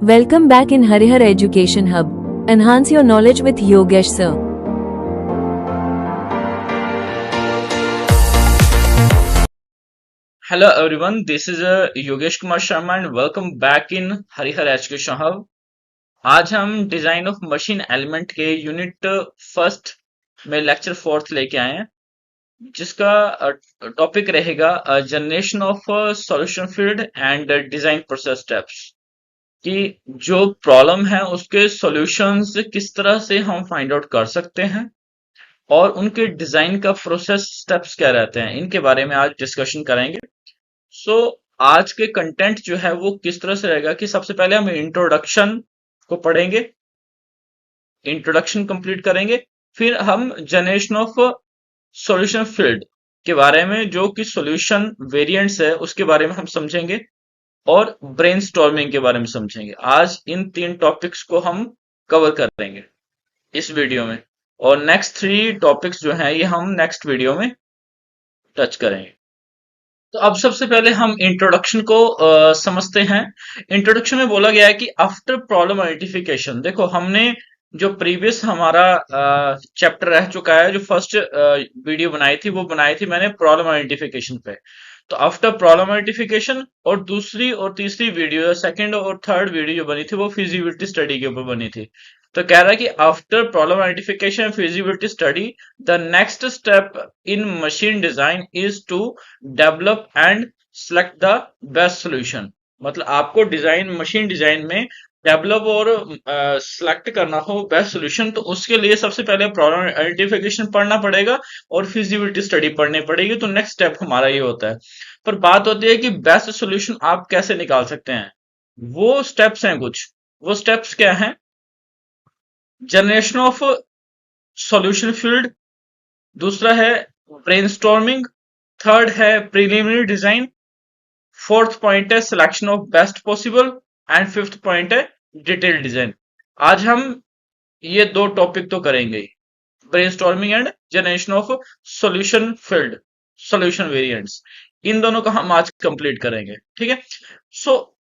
Welcome back in Harihar Education Hub. Enhance your knowledge with Yogesh sir. Hello everyone, this is Yogesh Kumar Sharma and welcome back in Harihar Education Hub. आज हम design of machine element के unit first में lecture fourth लेके आए हैं, जिसका topic रहेगा generation of solution field and design process steps. कि जो प्रॉब्लम है उसके सॉल्यूशंस किस तरह से हम फाइंड आउट कर सकते हैं और उनके डिजाइन का प्रोसेस स्टेप्स क्या रहते हैं, इनके बारे में आज डिस्कशन करेंगे। सो आज के कंटेंट जो है वो किस तरह से रहेगा कि सबसे पहले हम इंट्रोडक्शन को पढ़ेंगे, इंट्रोडक्शन कंप्लीट करेंगे, फिर हम जनरेशन ऑफ सॉल्यूशन फील्ड के बारे में, जो कि सॉल्यूशन वेरिएंट्स है उसके बारे में हम समझेंगे और ब्रेनस्टॉर्मिंग के बारे में समझेंगे। आज इन तीन टॉपिक्स को हम कवर करेंगे इस वीडियो में, और नेक्स्ट 3 टॉपिक्स जो हैं ये हम नेक्स्ट वीडियो में टच करेंगे। तो अब सबसे पहले हम इंट्रोडक्शन को समझते हैं। इंट्रोडक्शन में बोला गया है कि आफ्टर प्रॉब्लम आइडेंटिफिकेशन, देखो हमने जो प्रीवियस हमारा चैप्टर रह चुका है, जो फर्स्ट वीडियो बनाई थी वो बनाई थी मैंने प्रॉब्लम आइडेंटिफिकेशन पे। तो आफ्टर प्रॉब्लम आइडेंटिफिकेशन, और दूसरी और तीसरी वीडियो, सेकंड और थर्ड वीडियो जो बनी थी वो फिजिबिलिटी स्टडी के ऊपर बनी थी। तो कह रहा है कि after problem identification feasibility study, the next step in machine design is to develop and select the best solution. मतलब आपको डिजाइन, मशीन डिजाइन में डेवलप और सिलेक्ट करना हो बेस्ट सोल्यूशन, तो उसके लिए सबसे पहले प्रॉब्लम आइडेंटिफिकेशन पढ़ना पड़ेगा और फिजिबिलिटी स्टडी पढ़नी पड़ेगी। तो नेक्स्ट स्टेप हमारा ये होता है। पर बात होती है कि बेस्ट सोल्यूशन आप कैसे निकाल सकते हैं। वो स्टेप्स हैं कुछ, वो स्टेप्स क्या हैं? जनरेशन ऑफ सॉल्यूशन फील्ड, दूसरा है ब्रेनस्टॉर्मिंग, थर्ड है प्रीलिमिनरी डिजाइन, फोर्थ पॉइंट है selection of best possible, and fifth point है डिटेल डिजाइन। आज हम ये 2 टॉपिक तो करेंगे, brainstorming and generation of solution field, solution variants, इन दोनों का हम आज कंप्लीट करेंगे। ठीक है। सो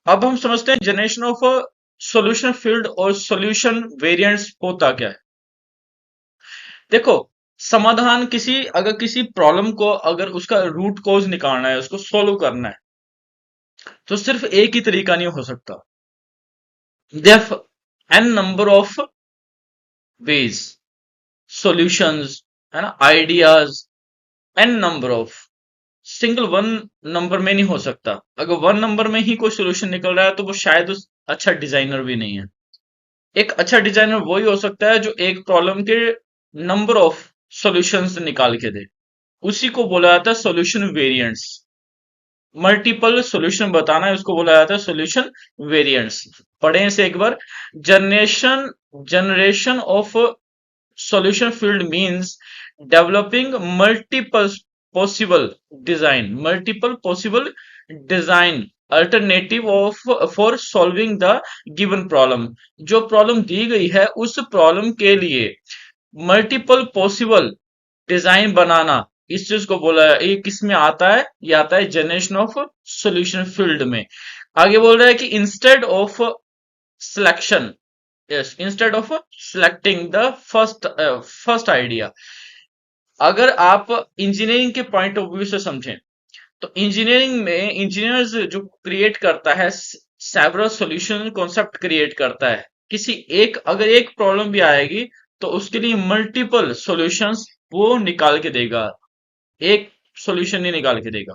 अब हम समझते हैं जनरेशन ऑफ सॉल्यूशन फील्ड और सॉल्यूशन वेरिएंट्स होता क्या है। देखो, समाधान अगर किसी प्रॉब्लम को, अगर उसका रूट कॉज निकालना है, उसको सोल्व करना है, तो सिर्फ एक ही तरीका नहीं हो सकता। There n number of ways, solutions, है ना, ideas, n number of, single one number में नहीं हो सकता। अगर वन नंबर में ही कोई सोल्यूशन निकल रहा है तो वो शायद अच्छा डिजाइनर भी नहीं है। एक अच्छा डिजाइनर वही हो सकता है जो एक प्रॉब्लम के नंबर ऑफ सॉल्यूशंस निकाल के दे। उसी को बोला जाता है सॉल्यूशन वेरिएंट्स। मल्टीपल सॉल्यूशन बताना है उसको बोला जाता है सॉल्यूशन वेरिएंट्स। पढ़ें इसे एक बार। Generation of solution field means developing multiple possible design alternative of for solving the given problem. जो प्रॉब्लम दी गई है उस प्रॉब्लम के लिए मल्टीपल पॉसिबल डिजाइन बनाना, इस चीज को बोला है। ये किस में आता है? ये आता है जनरेशन ऑफ सॉल्यूशन फील्ड में। आगे बोल रहा है कि instead of selection, yes, instead of selecting the first idea. अगर आप इंजीनियरिंग के पॉइंट ऑफ व्यू से समझें, तो इंजीनियरिंग में इंजीनियर्स जो क्रिएट करता है, सेवरल सॉल्यूशन कॉन्सेप्ट क्रिएट करता है। अगर एक प्रॉब्लम भी आएगी तो उसके लिए मल्टीपल सॉल्यूशंस वो निकाल के देगा, एक सॉल्यूशन नहीं निकाल के देगा।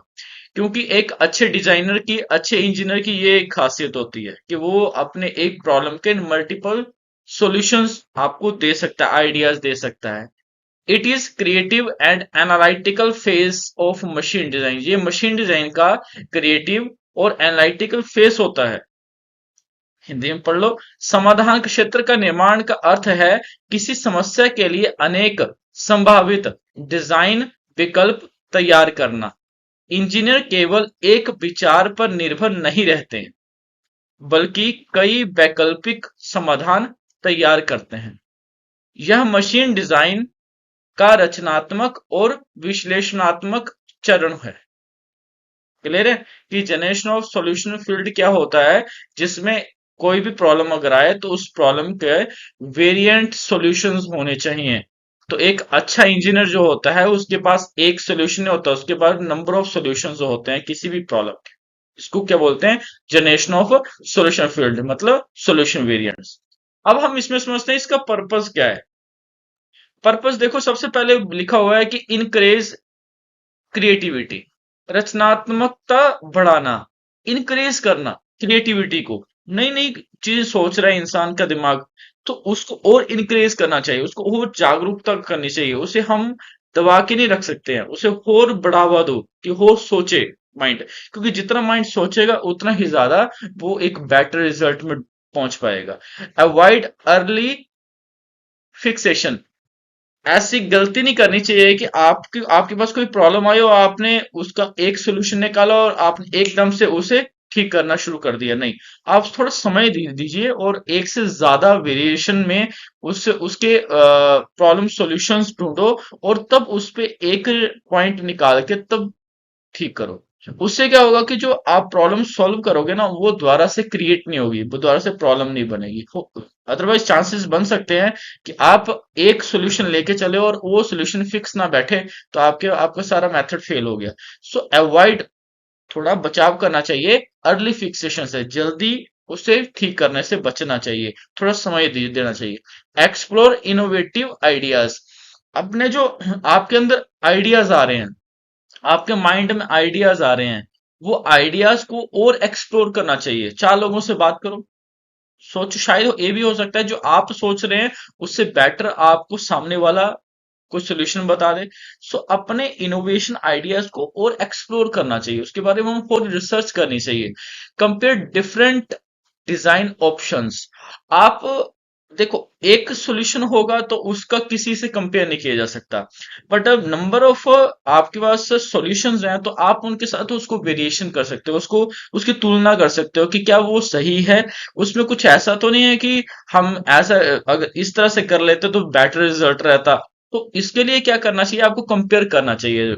क्योंकि एक अच्छे डिजाइनर की, अच्छे इंजीनियर की ये एक खासियत होती है कि वो अपने एक प्रॉब्लम के मल्टीपल सॉल्यूशंस आपको दे सकता है, आइडियाज दे सकता है। It is creative and analytical phase of machine design. ये मशीन डिजाइन का क्रिएटिव और एनालिटिकल फेज होता है। हिंदी में पढ़ लो। समाधान क्षेत्र का निर्माण का अर्थ है किसी समस्या के लिए अनेक संभावित डिजाइन विकल्प तैयार करना। इंजीनियर केवल एक विचार पर निर्भर नहीं रहते, बल्कि कई वैकल्पिक समाधान तैयार करते हैं। यह मशीन डिजाइन का रचनात्मक और विश्लेषणात्मक चरण है। क्लियर है कि जनरेशन ऑफ सॉल्यूशन फील्ड क्या होता है, जिसमें कोई भी प्रॉब्लम अगर आए तो उस प्रॉब्लम के वेरिएंट सॉल्यूशंस होने चाहिए। तो एक अच्छा इंजीनियर जो होता है उसके पास एक सॉल्यूशन नहीं होता, उसके पास नंबर ऑफ सॉल्यूशंस होते हैं किसी भी प्रॉब्लम के। इसको क्या बोलते हैं? जनरेशन ऑफ सॉल्यूशन फील्ड, मतलब सॉल्यूशन वेरिएंट्स। अब हम इसमें समझते हैं इसका पर्पस क्या है। पर्पस देखो, सबसे पहले लिखा हुआ है कि इनकरेज क्रिएटिविटी, रचनात्मकता बढ़ाना, इनकरेज करना क्रिएटिविटी को। नई नई चीजें सोच रहा है इंसान का दिमाग, तो उसको और इनकरेज करना चाहिए, उसको और जागरूकता करनी चाहिए। उसे हम दबा के नहीं रख सकते हैं, उसे और बढ़ावा दो कि और सोचे माइंड। क्योंकि जितना माइंड सोचेगा उतना ही ज्यादा वो एक बेटर रिजल्ट में पहुंच पाएगा। अवॉइड अर्ली फिक्सेशन, ऐसी गलती नहीं करनी चाहिए कि आपके आपके पास कोई प्रॉब्लम आई और आपने उसका एक सोल्यूशन निकाला और आपने एकदम से उसे ठीक करना शुरू कर दिया। नहीं, आप थोड़ा समय दीजिए और एक से ज्यादा वेरिएशन में उससे उसके प्रॉब्लम सॉल्यूशंस ढूंढो, और तब उस पे एक पॉइंट निकाल के तब ठीक करो। उससे क्या होगा कि जो आप प्रॉब्लम सॉल्व करोगे ना, वो दोबारा से क्रिएट नहीं होगी, वो दोबारा से प्रॉब्लम नहीं बनेगी। अदरवाइज चांसेस बन सकते हैं कि आप एक सॉल्यूशन लेके चले और वो सॉल्यूशन फिक्स ना बैठे, तो आपका सारा मेथड फेल हो गया। सो अवॉइड, थोड़ा बचाव करना चाहिए अर्ली फिक्सेशन से, जल्दी उसे ठीक करने से बचना चाहिए, थोड़ा समय देना चाहिए। एक्सप्लोर इनोवेटिव आइडियाज, अपने जो आपके अंदर आइडियाज आ रहे हैं, आपके माइंड में आइडियाज आ रहे हैं, वो आइडियाज को और एक्सप्लोर करना चाहिए। चार लोगों से बात करो, सोचो, शायद ये भी हो सकता है जो आप सोच रहे हैं उससे बेटर आपको सामने वाला कोई सोल्यूशन बता दे। सो अपने इनोवेशन आइडियाज को और एक्सप्लोर करना चाहिए, उसके बारे में हमको रिसर्च करनी चाहिए। कंपेयर डिफरेंट डिजाइन ऑप्शंस, आप देखो, एक सॉल्यूशन होगा तो उसका किसी से कंपेयर नहीं किया जा सकता, बट अब नंबर ऑफ आपके पास सॉल्यूशंस हैं तो आप उनके साथ उसको वेरिएशन कर सकते हो, उसको उसकी तुलना कर सकते हो कि क्या वो सही है। उसमें कुछ ऐसा तो नहीं है कि हम ऐसा अगर इस तरह से कर लेते तो बेटर रिजल्ट रहता। तो इसके लिए क्या करना चाहिए, आपको कंपेयर करना चाहिए,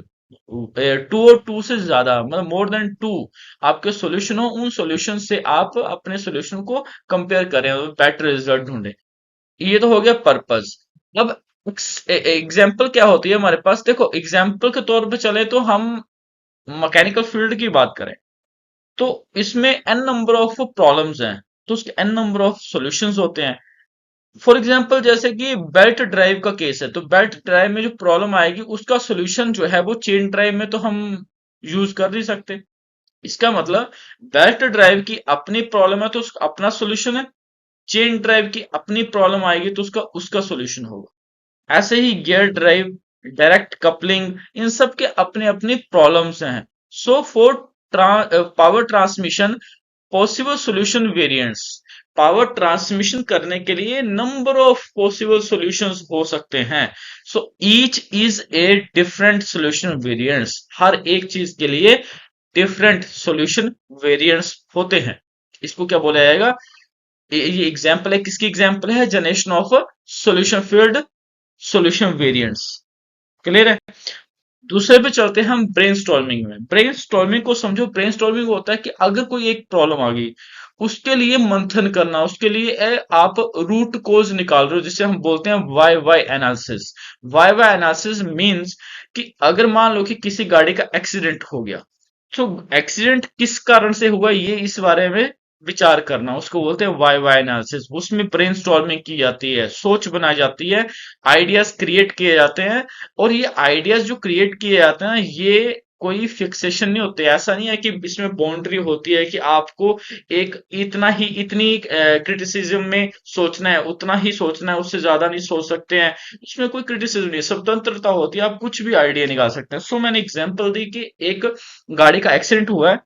टू और टू से ज्यादा, मतलब मोर देन टू आपके सॉल्यूशन हो, उन सॉल्यूशन से आप अपने सॉल्यूशन को कंपेयर करें और बेटर रिजल्ट ढूंढें। ये तो हो गया पर्पस। अब एग्जाम्पल क्या होती है हमारे पास, देखो एग्जाम्पल के तौर पे चले तो हम मैकेनिकल फील्ड की बात करें तो इसमें एन नंबर ऑफ प्रॉब्लम्स हैं, तो उसके एन नंबर ऑफ सॉल्यूशंस होते हैं। फॉर एग्जाम्पल जैसे कि बेल्ट ड्राइव का केस है, तो बेल्ट ड्राइव में जो प्रॉब्लम आएगी उसका सोल्यूशन जो है वो चेन ड्राइव में तो हम यूज कर नहीं सकते। इसका मतलब बेल्ट ड्राइव की अपनी प्रॉब्लम है तो उसका अपना सोल्यूशन है, चेन ड्राइव की अपनी प्रॉब्लम आएगी तो उसका उसका सोल्यूशन होगा। ऐसे ही गियर ड्राइव, डायरेक्ट कपलिंग, इन सब के अपने अपनी प्रॉब्लम्स हैं। So for power transmission possible solution variants, power transmission करने के लिए नंबर ऑफ पॉसिबल सॉल्यूशंस हो सकते हैं। So each is a different solution variants, हर एक चीज के लिए डिफरेंट सॉल्यूशन वेरिएंट्स होते हैं। इसको क्या बोला जाएगा, ये एग्जाम्पल है, किसकी एग्जाम्पल है, generation of solution field, solution variants. Clear है? दूसरे पे चलते हैं हम ब्रेनस्टॉर्मिंग में। ब्रेनस्टॉर्मिंग को समझो, ब्रेनस्टॉर्मिंग होता है कि अगर कोई एक प्रॉब्लम आ गई, उसके लिए मंथन करना, उसके लिए आप रूट कोज निकाल रहे हो, जिसे हम बोलते हैं Y analysis. Y analysis means कि अगर मान लो कि किसी गाड़ी का एक्सीडेंट हो गया, तो एक्सीडेंट किस कारण से हुआ, ये इस बारे में विचार करना, उसको बोलते हैं वाई एनालिसिस। उसमें ब्रेनस्टॉर्मिंग की जाती है, सोच बनाई जाती है, आइडियाज क्रिएट किए जाते हैं। और ये आइडियाज जो क्रिएट किए जाते हैं ये कोई फिक्सेशन नहीं होते, ऐसा नहीं है कि इसमें बाउंड्री होती है कि आपको एक इतना ही, इतनी क्रिटिसिज्म में सोचना है, उतना ही सोचना है, उससे ज्यादा नहीं सोच सकते हैं। इसमें कोई क्रिटिसिज्म नहीं, स्वतंत्रता होती है, आप कुछ भी आइडिया निकाल सकते हैं। सो मैंने एग्जांपल दी कि एक गाड़ी का एक्सीडेंट हुआ है,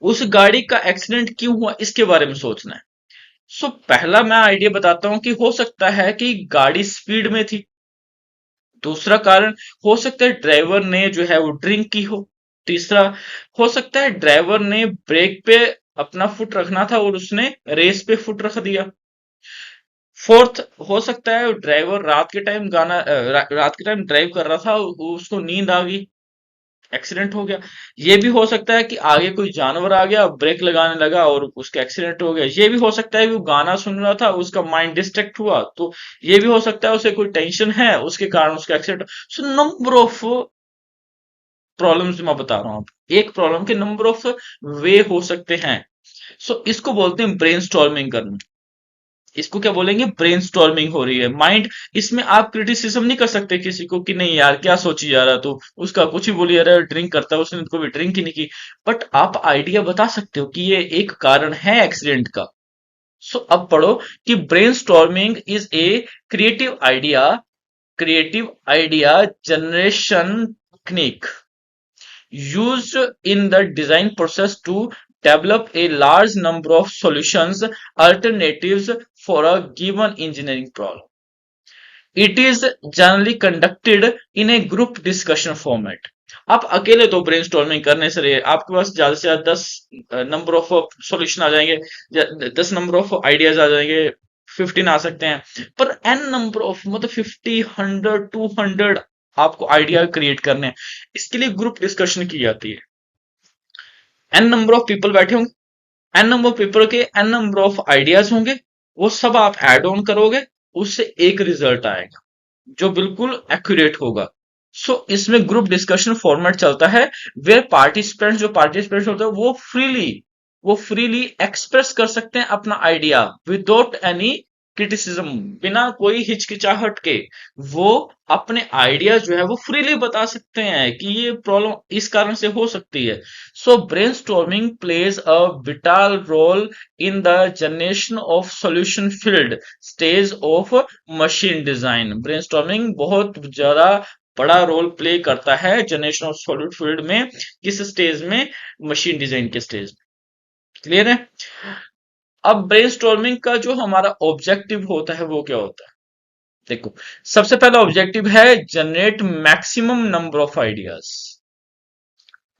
उस गाड़ी का एक्सीडेंट क्यों हुआ इसके बारे में सोचना है। सो पहला मैं आइडिया बताता हूं कि हो सकता है कि गाड़ी स्पीड में थी। दूसरा कारण, हो सकता है ड्राइवर ने जो है वो ड्रिंक की हो। तीसरा, हो सकता है ड्राइवर ने ब्रेक पे अपना फुट रखना था और उसने रेस पे फुट रख दिया। फोर्थ, हो सकता है ड्राइवर रात के टाइम रात के टाइम ड्राइव कर रहा था, उसको नींद आ गई। एक्सीडेंट हो गया। ये भी हो सकता है कि आगे कोई जानवर आ गया, ब्रेक लगाने लगा और उसका एक्सीडेंट हो गया। ये भी हो सकता है कि वो गाना सुन रहा था, उसका माइंड डिस्ट्रैक्ट हुआ। तो ये भी हो सकता है उसे कोई टेंशन है, उसके कारण उसका accident. So number of problems मैं बता रहा हूँ आपको। एक प्रॉब्लम के नंबर ऑफ वे हो सकते हैं। सो इसको बोलते हैं ब्रेन करना। इसको क्या बोलेंगे? ब्रेनस्टॉर्मिंग हो रही है माइंड। इसमें आप क्रिटिसिज्म नहीं कर सकते किसी को कि नहीं यार क्या सोची जा रहा, तो उसका कुछ ही बोली जा रहा है, ड्रिंक करता है, उसने तो कभी ड्रिंक ही नहीं की। बट आप आइडिया बता सकते हो कि ये एक कारण है एक्सीडेंट का। सो अब पढ़ो कि brainstorming is a creative idea creative idea generation technique used in the design process to develop a large number of solutions alternatives for a given engineering problem. It is generally conducted in a group discussion format. आप अकेले तो brainstorming करने से रहे, आपके पास ज्यादा से ज्यादा 10 नंबर ऑफ सॉल्यूशन आ जाएंगे, 10 नंबर ऑफ आइडियाज आ जाएंगे, 15 आ सकते हैं। पर एन नंबर ऑफ मतलब 50, 100, 200 आपको आइडिया क्रिएट करने हैं। इसके लिए ग्रुप डिस्कशन की जाती है। एन नंबर ऑफ पीपल बैठे होंगे, एन नंबर ऑफ पीपल के एन नंबर ऑफ आइडियाज होंगे, वो सब आप ऐड ऑन करोगे, उससे एक रिजल्ट आएगा जो बिल्कुल एक्यूरेट होगा। सो इसमें ग्रुप डिस्कशन फॉर्मेट चलता है, वेयर पार्टिसिपेंट्स होते हैं वो फ्रीली एक्सप्रेस कर सकते हैं अपना आइडिया विदाउट एनी क्रिटिसिज्म, बिना कोई हिचकिचाहट के। वो अपने आइडिया जो है वो फ्रीली बता सकते हैं कि ये प्रॉब्लम इस कारण से हो सकती है। So brainstorming plays a vital role in the generation of solution field stage of machine design. Brainstorming बहुत ज्यादा बड़ा रोल प्ले करता है जनरेशन ऑफ सॉल्यूट फील्ड में। किस स्टेज में? मशीन डिजाइन के स्टेज। क्लियर है? अब ब्रेनस्टॉर्मिंग का जो हमारा ऑब्जेक्टिव होता है वो क्या होता है? देखो, सबसे पहला ऑब्जेक्टिव है generate maximum number of ideas.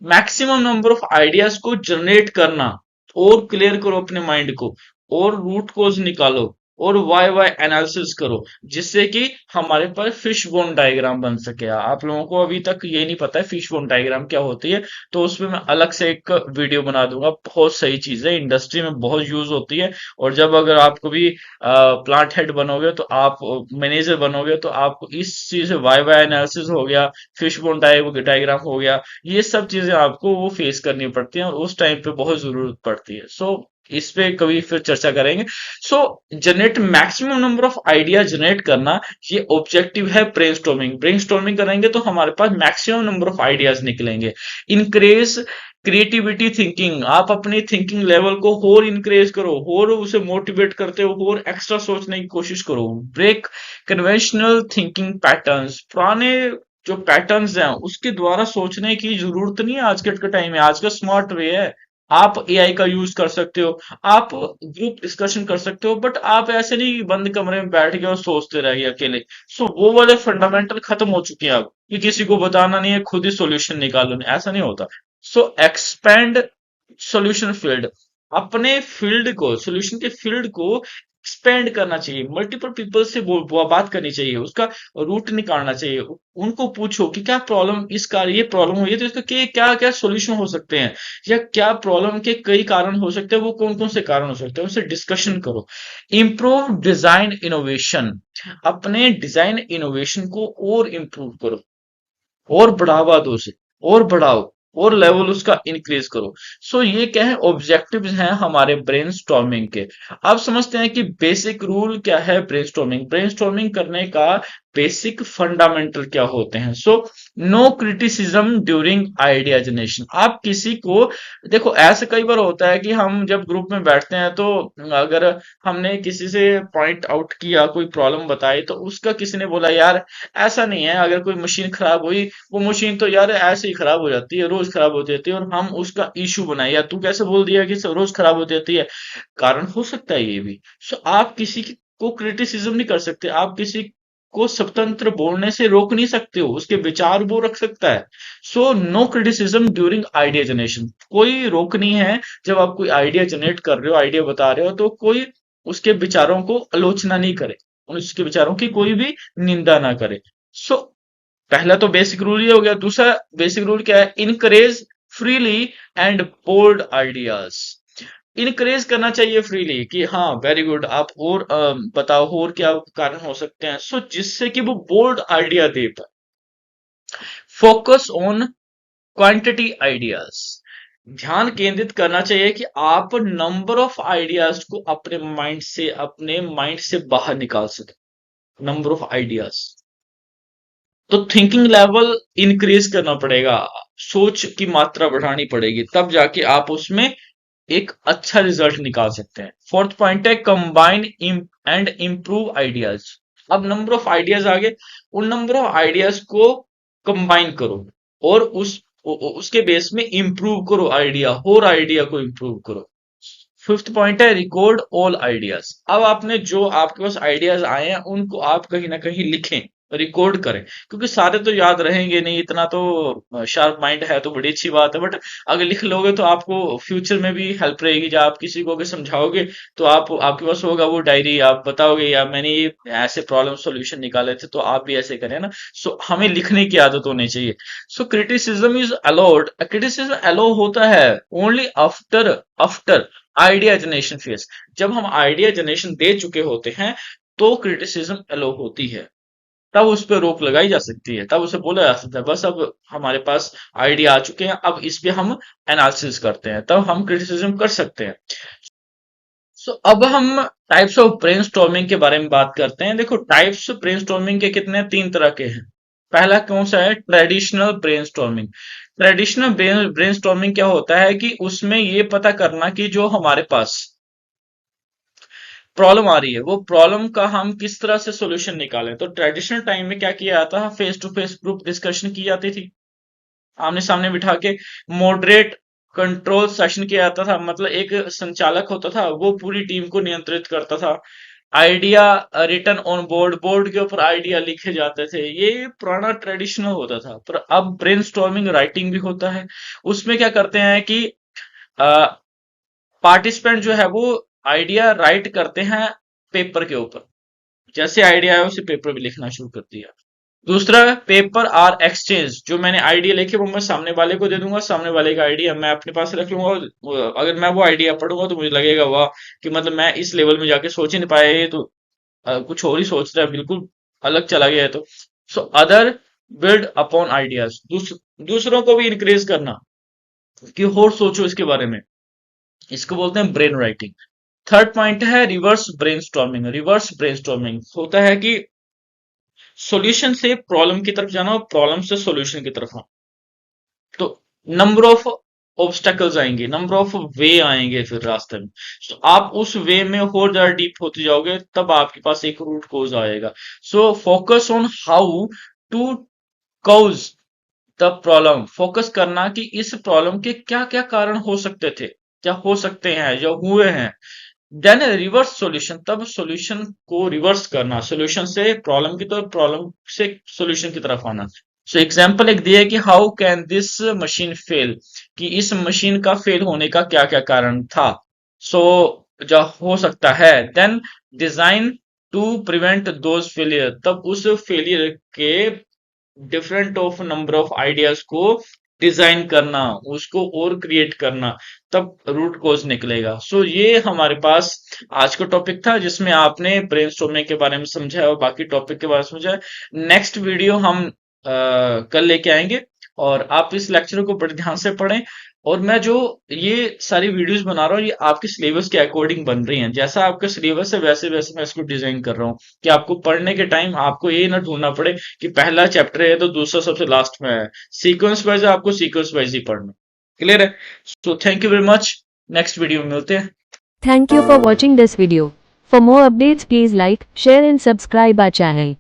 Maximum number of ideas को जनरेट करना और क्लियर करो अपने माइंड को, और रूट कोज निकालो और वाई वाई एनालिसिस करो, जिससे कि हमारे पास फिश बोन डायग्राम बन सके। आप लोगों को अभी तक ये नहीं पता है फिश बोन डायग्राम क्या होती है, तो उसमें मैं अलग से एक वीडियो बना दूंगा। बहुत सही चीज है, इंडस्ट्री में बहुत यूज होती है। और जब अगर आपको भी प्लांट हेड बनोगे तो आप मैनेजर बनोगे तो आपको इस चीज से वाई वाई एनालिसिस हो गया, फिश बोन डायग्राम हो गया, ये सब चीजें आपको वो फेस करनी पड़ती हैं और उस टाइम पे बहुत जरूरत पड़ती है। सो इस पे कभी फिर चर्चा करेंगे। So generate maximum number of idea generate करना, ये ऑब्जेक्टिव है ब्रेनस्टॉर्मिंग। ब्रेनस्टॉर्मिंग करेंगे तो हमारे पास मैक्सिमम नंबर ऑफ आइडियाज निकलेंगे। इंक्रेज क्रिएटिविटी थिंकिंग, आप अपनी थिंकिंग लेवल को और इंक्रेज करो, और उसे मोटिवेट करते हो, और एक्स्ट्रा सोचने की कोशिश करो। ब्रेक कन्वेंशनल थिंकिंग पैटर्न्स, पुराने जो पैटर्न्स हैं उसके द्वारा सोचने की जरूरत नहीं है। आज के टाइम में आज का स्मार्ट वे है, आप एआई का यूज कर सकते हो, आप ग्रुप डिस्कशन कर सकते हो, बट आप ऐसे नहीं बंद कमरे में बैठ गए और सोचते रह गए अकेले। सो वो वाले फंडामेंटल खत्म हो चुके हैं अब, कि किसी को बताना नहीं है, खुद ही सॉल्यूशन निकालो, नहीं ऐसा नहीं होता। सो एक्सपेंड सॉल्यूशन फील्ड, अपने फील्ड को, सॉल्यूशन के फील्ड को एक्सपेंड करना चाहिए। मल्टीपल पीपल से बात करनी चाहिए, उसका रूट निकालना चाहिए। उनको पूछो कि क्या प्रॉब्लम, इस कार ये प्रॉब्लम हुई है तो इसका क्या क्या सॉल्यूशन हो सकते हैं, या क्या प्रॉब्लम के कई कारण हो सकते हैं, वो कौन कौन से कारण हो सकते हैं, उससे डिस्कशन करो। इम्प्रूव डिजाइन इनोवेशन, अपने डिजाइन इनोवेशन को और इम्प्रूव करो, और बढ़ावा दो उसे, और बढ़ाओ, और लेवल उसका इंक्रीज करो। सो ये क्या है? ऑब्जेक्टिव्स हैं हमारे ब्रेनस्टॉर्मिंग के। अब समझते हैं कि बेसिक रूल क्या है ब्रेनस्टॉर्मिंग करने का, बेसिक फंडामेंटल क्या होते हैं। So no criticism during idea generation. आप किसी को, देखो ऐसा कई बार होता है कि हम जब ग्रुप में बैठते हैं तो अगर हमने किसी से पॉइंट आउट किया, कोई प्रॉब्लम बताई, तो उसका किसी ने बोला यार ऐसा नहीं है, अगर कोई मशीन खराब हुई, वो मशीन तो यार ऐसे ही खराब हो जाती है, रोज खराब हो जाती है, और हम उसका इशू बनाए, या तू कैसे बोल दिया कि रोज खराब हो जाती है। कारण हो सकता है ये भी। सो आप को क्रिटिसिज्म नहीं कर सकते, आप किसी को स्वतंत्र बोलने से रोक नहीं सकते हो, उसके विचार वो रख सकता है। So no criticism during idea generation, कोई रोक नहीं है। जब आप कोई आइडिया जनरेट कर रहे हो, आइडिया बता रहे हो, तो कोई उसके विचारों को आलोचना नहीं करे, उसके विचारों की कोई भी निंदा ना करे। सो पहला तो बेसिक रूल ये हो गया। दूसरा बेसिक रूल क्या है? Encourage freely and bold ideas. Encourage करना चाहिए फ्रीली कि हाँ वेरी गुड, आप और बताओ और क्या कारण हो सकते हैं, सो जिससे कि वो बोल्ड आइडिया दे पाए। Focus on quantity ideas. ध्यान केंद्रित करना चाहिए कि आप नंबर ऑफ आइडियाज को अपने माइंड से बाहर निकाल सके। नंबर ऑफ आइडियाज, तो थिंकिंग लेवल इंक्रीज करना पड़ेगा, सोच की मात्रा बढ़ानी पड़ेगी, तब जाके आप उसमें एक अच्छा रिजल्ट निकाल सकते हैं। फोर्थ पॉइंट है कंबाइन एंड इम्प्रूव आइडियाज। अब नंबर ऑफ आइडियाज आ गए, उन नंबर ऑफ आइडियाज को कंबाइन करो और उसके बेस में इंप्रूव करो आइडिया, और आइडिया को इंप्रूव करो। फिफ्थ पॉइंट है रिकॉर्ड ऑल आइडियाज। अब आपने जो आपके पास आइडियाज आए हैं उनको आप कहीं ना कहीं लिखें, रिकॉर्ड करें, क्योंकि सारे तो याद रहेंगे नहीं, इतना तो शार्प माइंड है तो बड़ी अच्छी बात है, बट अगर लिख लोगे तो आपको फ्यूचर में भी हेल्प रहेगी। जब आप किसी को अगर समझाओगे तो आपके पास होगा वो डायरी, आप बताओगे यार मैंने ये ऐसे प्रॉब्लम सॉल्यूशन निकाले थे, तो आप भी ऐसे करें ना। सो हमें लिखने की आदत होनी चाहिए। So criticism is allowed, criticism allow होता है only after after idea generation phase. जब हम आइडिया जनरेशन दे चुके होते हैं तो क्रिटिसिज्म अलाउ होती है, तब उस पर रोक लगाई जा सकती है, तब उसे बोला जा सकता है बस अब हमारे पास आइडिया आ चुके हैं, अब इस पे हम एनालिसिस करते हैं, तब हम क्रिटिसिज्म कर सकते हैं। सो अब हम टाइप्स ऑफ ब्रेनस्टॉर्मिंग के बारे में बात करते हैं। देखो टाइप्स ब्रेनस्टॉर्मिंग के कितने, तीन तरह के हैं। पहला कौन सा है? Traditional brainstorming. ट्रेडिशनल ब्रेनस्टॉर्मिंग क्या होता है कि उसमें ये पता करना कि जो हमारे पास प्रॉब्लम आ रही है वो प्रॉब्लम का हम किस तरह से सॉल्यूशन निकालें। तो ट्रेडिशनल टाइम में क्या किया जाता है? Face to face group discussion की जाती थी, आमने सामने बिठा के। मॉडरेट कंट्रोल सेशन किया जाता था, मतलब एक संचालक होता था वो पूरी टीम को नियंत्रित करता था। Idea written on board, board के ऊपर आइडिया लिखे जाते थे, ये पुराना ट्रेडिशनल होता था। पर अब ब्रेनस्टॉर्मिंग राइटिंग भी होता है। उसमें क्या करते हैं कि पार्टिसिपेंट जो है वो आइडिया राइट करते हैं पेपर के ऊपर, जैसे आइडिया है उसे पेपर पे लिखना शुरू कर दिया। दूसरा पेपर आर एक्सचेंज, जो मैंने आइडिया लिखे वो मैं सामने वाले को दे दूंगा, सामने वाले का आइडिया मैं अपने पास रख लूंगा। अगर मैं वो आइडिया पढ़ूंगा तो मुझे लगेगा वाह, कि मतलब मैं इस लेवल में जाके सोच ही नहीं पाया, ये तो कुछ और ही सोच रहा है, बिल्कुल अलग चला गया है। तो so other build upon ideas, दूसरों को भी इंक्रेज करना कि और सोचो इसके बारे में, इसको बोलते हैं ब्रेन राइटिंग। थर्ड पॉइंट है रिवर्स ब्रेनस्टॉर्मिंग। रिवर्स ब्रेनस्टॉर्मिंग होता है कि सॉल्यूशन से प्रॉब्लम की तरफ जाना और प्रॉब्लम से सॉल्यूशन की तरफ आना। तो नंबर ऑफ ऑब्स्टेकल्स आएंगे, नंबर ऑफ वे आएंगे फिर रास्ते में, तो आप उस वे में और ज्यादा डीप होते जाओगे, तब आपके पास एक रूट कोज आएगा। So focus on how to cause the problem. Focus करना कि इस प्रॉब्लम के क्या क्या कारण हो सकते थे, क्या हो सकते हैं, जो हुए हैं। देन रिवर्स सॉल्यूशन, तब सॉल्यूशन को रिवर्स करना, सॉल्यूशन से प्रॉब्लम की, तो प्रॉब्लम से सॉल्यूशन की तरफ आना। सो एग्जांपल एक दिया है कि how can this machine fail, कि इस मशीन का फेल होने का क्या क्या कारण था, सो जो हो सकता है। Then design to prevent those failure, तब उस फेलियर के different of number of ideas को डिजाइन करना, उसको और क्रिएट करना, तब रूट कोज निकलेगा। सो ये हमारे पास आज का टॉपिक था, जिसमें आपने ब्रेनस्टॉर्मिंग के बारे में समझा और बाकी टॉपिक के बारे में समझा। नेक्स्ट वीडियो हम कल लेके आएंगे, और आप इस लेक्चर को बड़े ध्यान से पढ़ें। और मैं जो ये सारी वीडियोस बना रहा हूँ, ये आपके सिलेबस के अकॉर्डिंग बन रही हैं, जैसा आपका सिलेबस है वैसे वैसे मैं इसको डिजाइन कर रहा हूँ, कि आपको पढ़ने के टाइम आपको ये ना ढूंढना पड़े कि पहला चैप्टर है तो दूसरा सबसे लास्ट में है। सीक्वेंस वाइज आपको सीक्वेंस वाइज ही पढ़ना। क्लियर है? So thank you very much, next video में मिलते हैं। Thank you for watching this video. For more updates, please like, share and subscribe our channel.